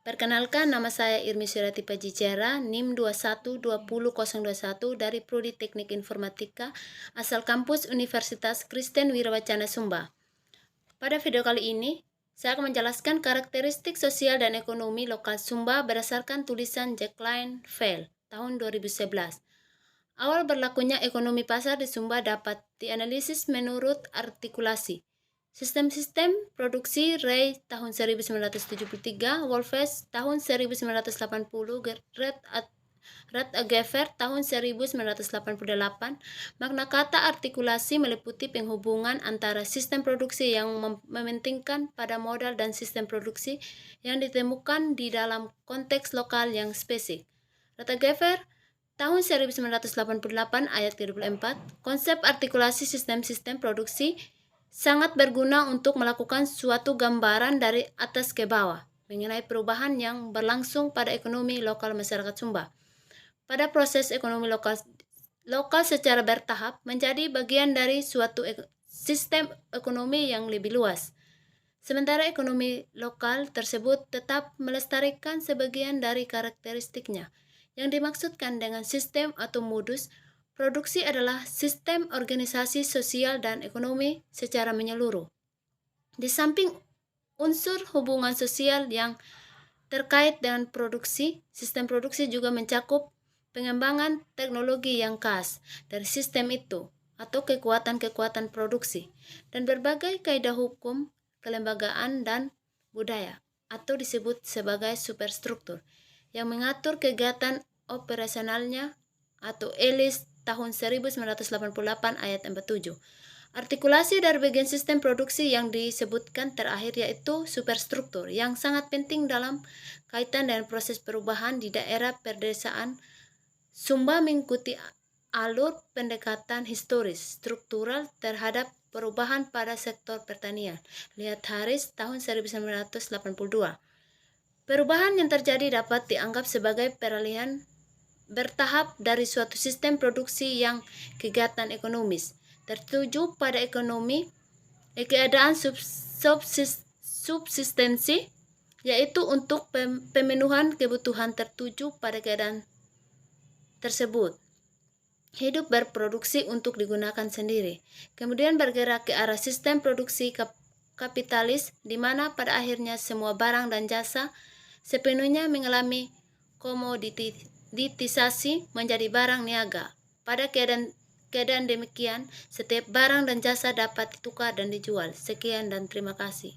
Perkenalkan, nama saya Irmi Surati Pajijera, NIM 21200021 dari Prodi Teknik Informatika, asal kampus Universitas Kristen Wirabacana Sumba. Pada video kali ini, saya akan menjelaskan karakteristik sosial dan ekonomi lokal Sumba berdasarkan tulisan Jacqueline Veil tahun 2011. Awal berlakunya ekonomi pasar di Sumba dapat dianalisis menurut artikulasi. Sistem-sistem produksi Ray tahun 1973, Wolfes tahun 1980, Ratzagefer tahun 1988. Makna kata artikulasi meliputi penghubungan antara sistem produksi yang mementingkan pada modal dan sistem produksi yang ditemukan di dalam konteks lokal yang spesifik. Ratzagefer tahun 1988 ayat ke-24, konsep artikulasi sistem-sistem produksi sangat berguna untuk melakukan suatu gambaran dari atas ke bawah mengenai perubahan yang berlangsung pada ekonomi lokal masyarakat Sumba. Pada proses ekonomi lokal secara bertahap menjadi bagian dari suatu sistem ekonomi yang lebih luas. Sementara ekonomi lokal tersebut tetap melestarikan sebagian dari karakteristiknya. Yang dimaksudkan dengan sistem atau modus produksi adalah sistem organisasi sosial dan ekonomi secara menyeluruh. Di samping unsur hubungan sosial yang terkait dengan produksi, sistem produksi juga mencakup pengembangan teknologi yang khas dari sistem itu atau kekuatan-kekuatan produksi dan berbagai kaidah hukum, kelembagaan, dan budaya atau disebut sebagai superstruktur yang mengatur kegiatan operasionalnya atau ELIS tahun 1988 ayat 47. Artikulasi dari bagian sistem produksi yang disebutkan terakhir yaitu superstruktur yang sangat penting dalam kaitan dengan proses perubahan di daerah perdesaan Sumba mengikuti alur pendekatan historis struktural terhadap perubahan pada sektor pertanian. Lihat Haris tahun 1982. Perubahan yang terjadi dapat dianggap sebagai peralihan bertahap dari suatu sistem produksi yang kegiatan ekonomis tertuju pada keadaan subsistensi, yaitu untuk pemenuhan kebutuhan tertuju pada keadaan tersebut. Hidup berproduksi untuk digunakan sendiri, kemudian bergerak ke arah sistem produksi kapitalis di mana pada akhirnya semua barang dan jasa sepenuhnya mengalami komoditisasi menjadi barang niaga. Pada keadaan demikian, setiap barang dan jasa dapat ditukar dan dijual. Sekian dan terima kasih.